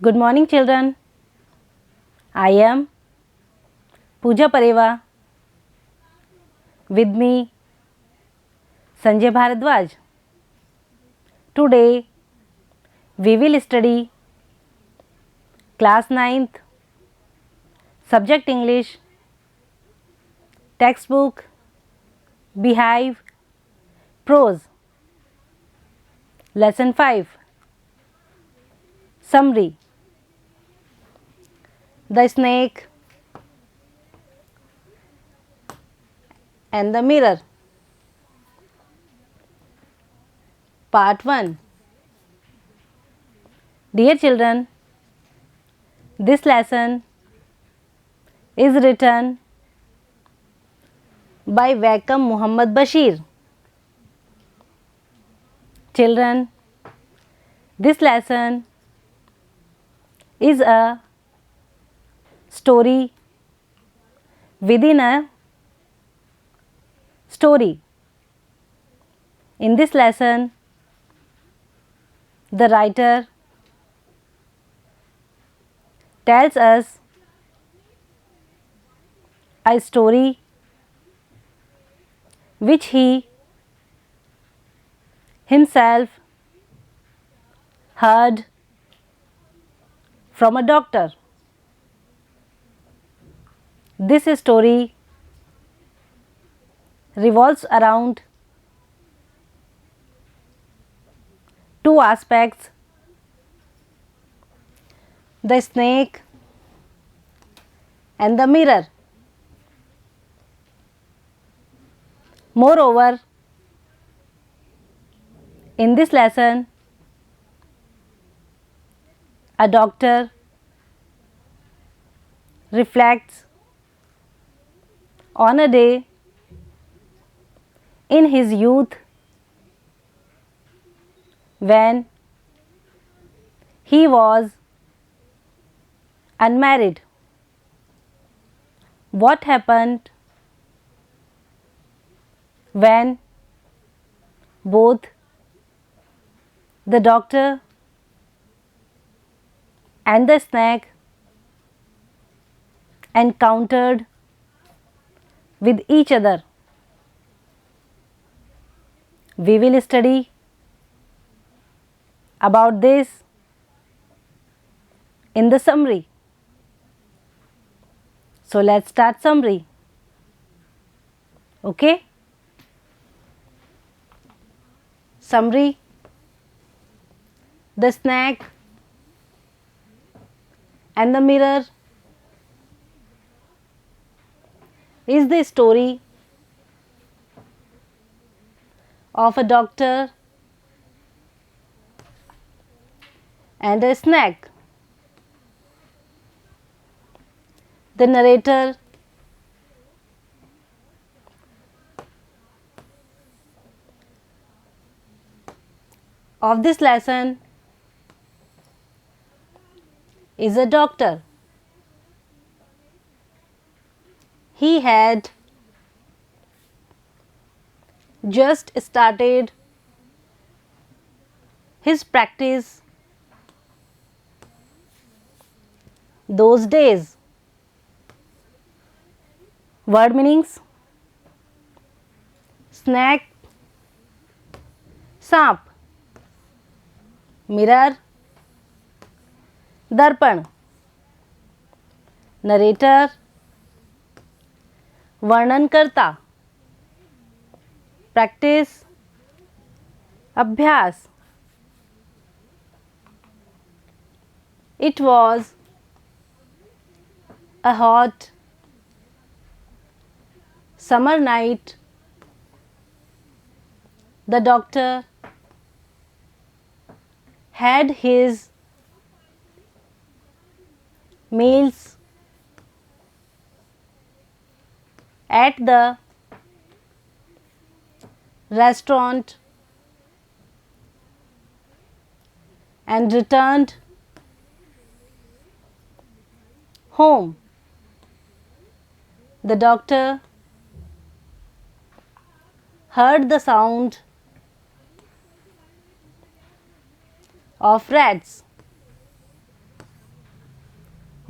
Good morning, children. I am Pooja Pareva. With me, Sanjay Bharadwaj. Today, we will study Class 9th, Subject English, Textbook, Beehive, Prose, Lesson 5. Summary. The snake and the mirror. Part 1. Dear children, this lesson is written by Wakam Muhammad Bashir. Children, this lesson is a story within a story. In this lesson, the writer tells us a story which he himself heard from a doctor. This story revolves around two aspects: the snake and the mirror. Moreover, in this lesson, a doctor reflects on a day in his youth when he was unmarried. What happened when both the doctor and the snake encountered with each other? We will study about this in the summary. So let's start summary. Okay? Summary. The snake and the mirror is the story of a doctor and a snake. The narrator of this lesson is a doctor. He had just started his practice those days. Word meanings: snake, सांप, mirror, दर्पण, narrator, वर्णनकर्ता, practice, अभ्यास. It was a hot summer night. The doctor had his meals at the restaurant and returned home. The doctor heard the sound of rats.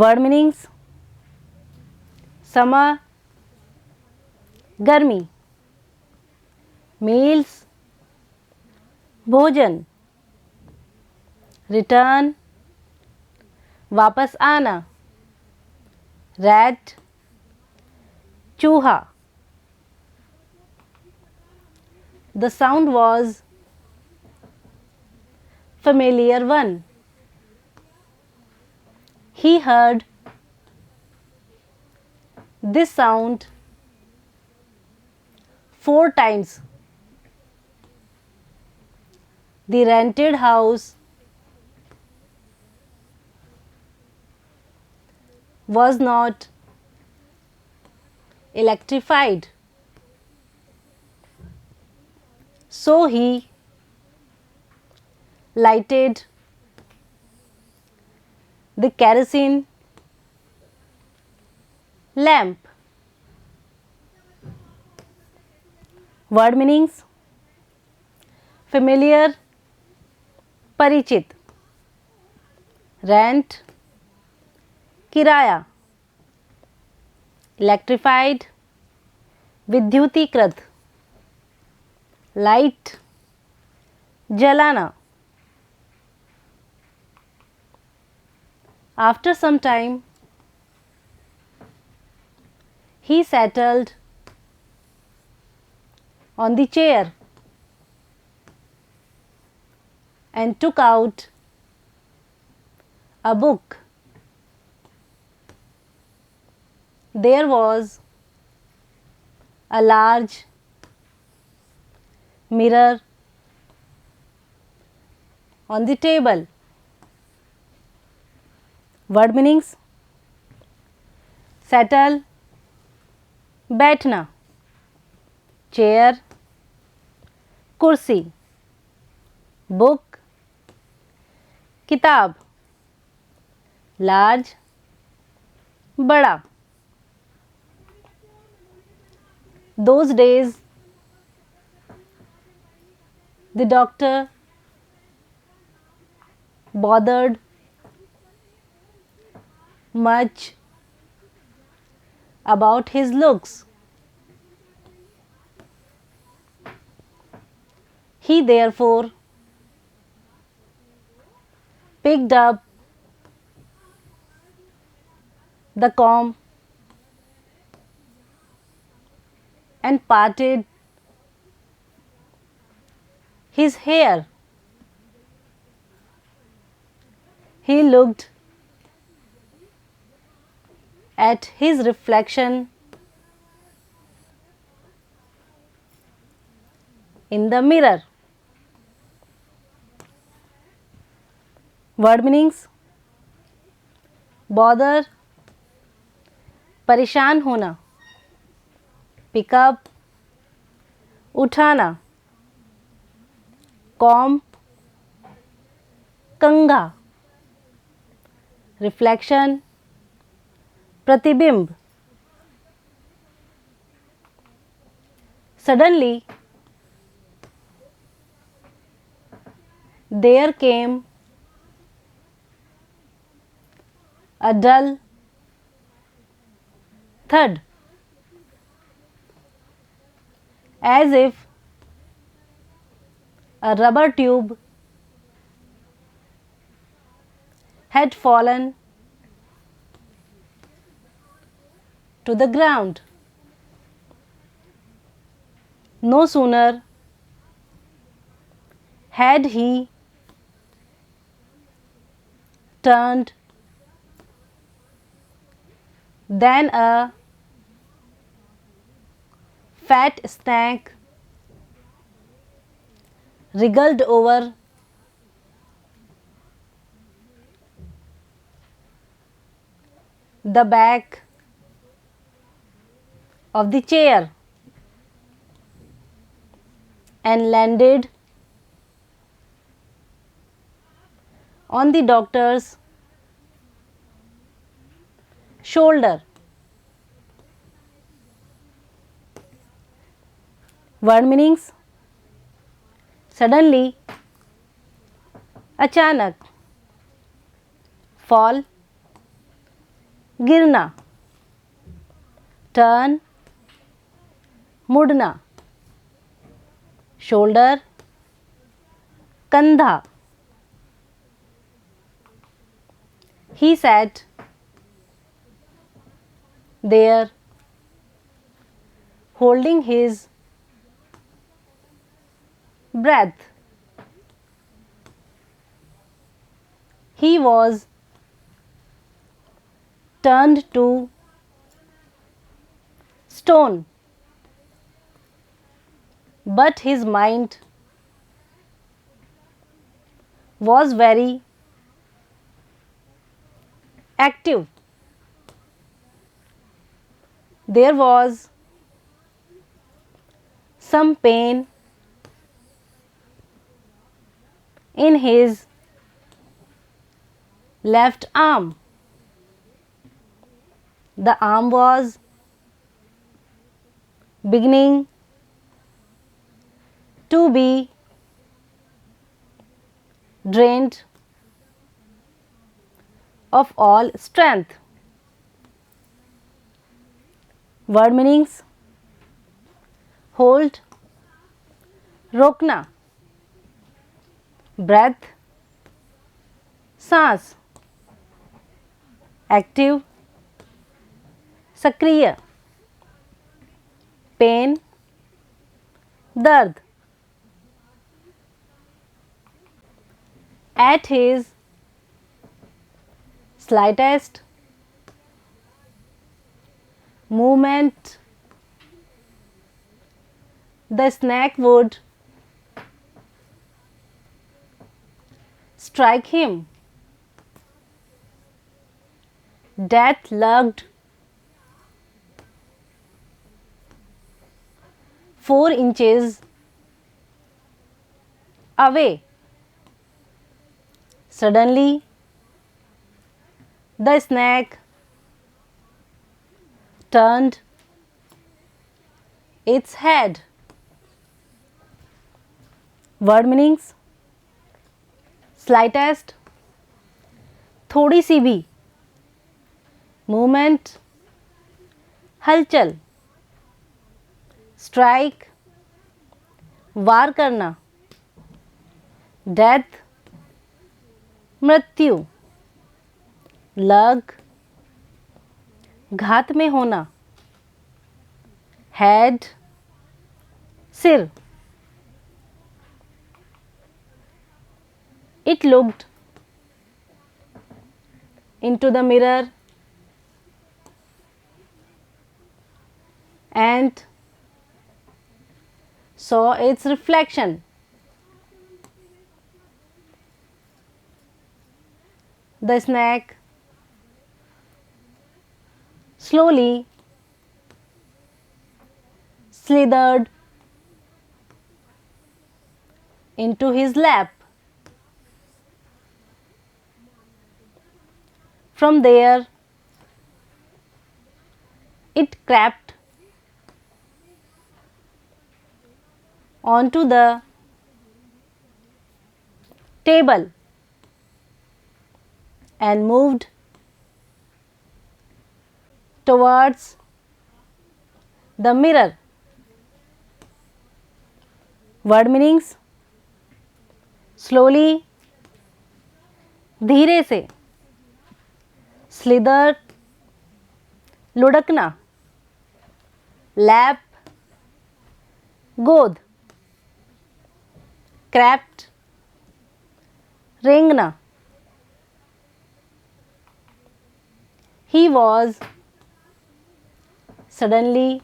Word meanings: summer, गर्मी, meals, भोजन, return, वापस आना, rat, चूहा. The sound was familiar one. He heard this sound 4 times. The rented house was not electrified, so he lighted the kerosene lamp. Word meanings: familiar, परिचित, rent, किराया, electrified, विद्युतीकृत, light, जलाना. After some time, he settled on the chair and took out a book. There was a large mirror on the table. Word meanings: settle, बैठना, chair, कुर्सी, book, किताब, large, बड़ा. Those days the doctor bothered much about his looks. He therefore picked up the comb and parted his hair. He looked at his reflection in the mirror. Word meanings: bother, परेशान होना, pick up, उठाना, comb, कंघा, reflection, प्रतिबिंब. Suddenly there came a dull thud, as if a rubber tube had fallen to the ground. No sooner had he turned than a fat snake wriggled over the back of the chair and landed on the doctor's shoulder. Word meanings: suddenly, अचानक, fall, गिरना, turn, मुड़ना, shoulder, कंधा. He sat there holding his breath. He was turned to stone, but his mind was very active. There was some pain in his left arm. The arm was beginning to be drained of all strength. Word meanings: hold, रोकना, breath, सांस, active, सक्रिय, pain, दर्द. At his slightest movement, the snake would strike him. Death lurked 4 inches away. Suddenly, the snake turned its head. Word meanings: slightest, थोड़ी सी भी, movement, हलचल, strike, वार करना, death, मृत्यु, लग, घात में होना, हेड, सिर. It looked into the mirror and saw its reflection. The snake slowly slithered into his lap. From there, it crept onto the table and moved towards the mirror. Word meanings: slowly, धीरे से, slither, लुढ़कना, lap, गोद, crept, रेंगना. He was suddenly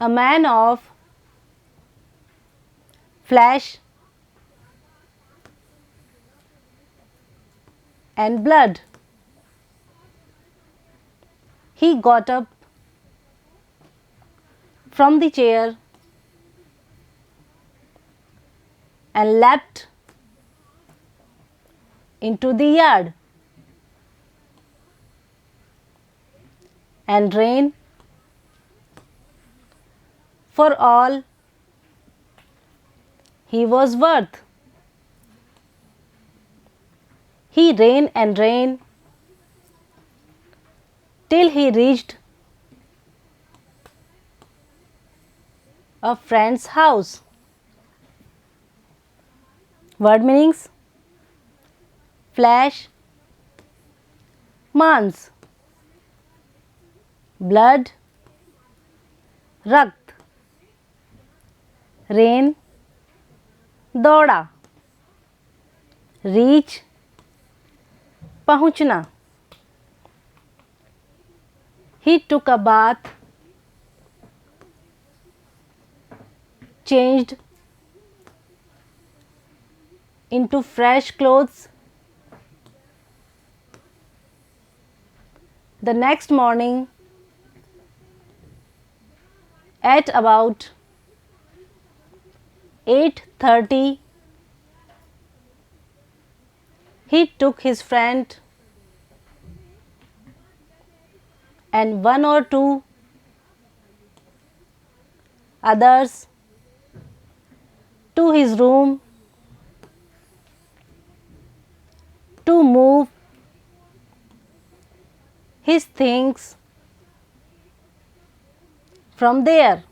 a man of flesh and blood. He got up from the chair and leapt into the yard and ran for all he was worth. He ran and ran till he reached a friend's house. Word meanings: flesh, मांस, blood, रक्त, rain, दौड़ा, reach, पहुँचना. He took a bath, changed into fresh clothes. The next morning, at about 8:30, he took his friend and one or two others to his room to move his things from there.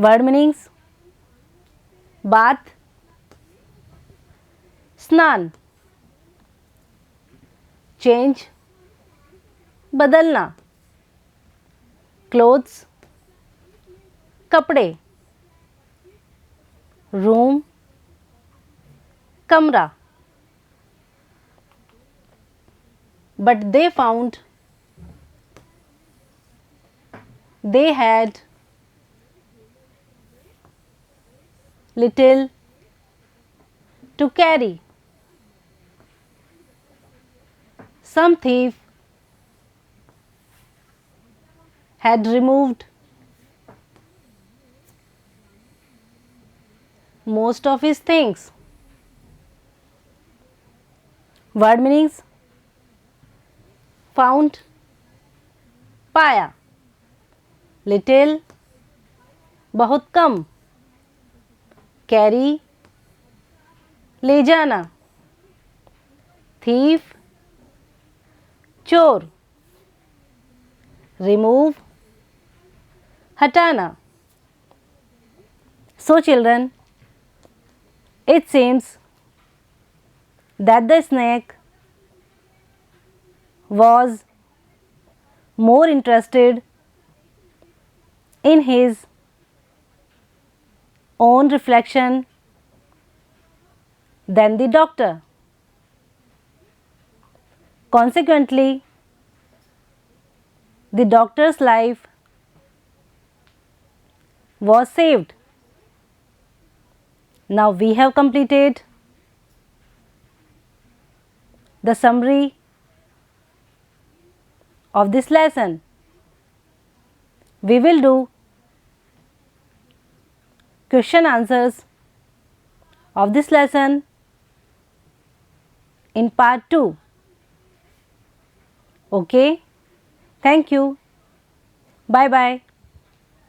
Word meanings: bath, स्नान, change, बदलना, clothes, कपड़े, room, कमरा. But they found they had little to carry. Some thief had removed most of his things. Word meanings: found, पाया, little, बहुत कम, carry, ले जाना, thief, चोर, remove, हटाना. So children, it seems that the snake was more interested in his own reflection than the doctor. Consequently, the doctor's life was saved. Now we have completed the summary of this lesson. We will do question answers of this lesson in part 2. Okay, thank you. Bye bye.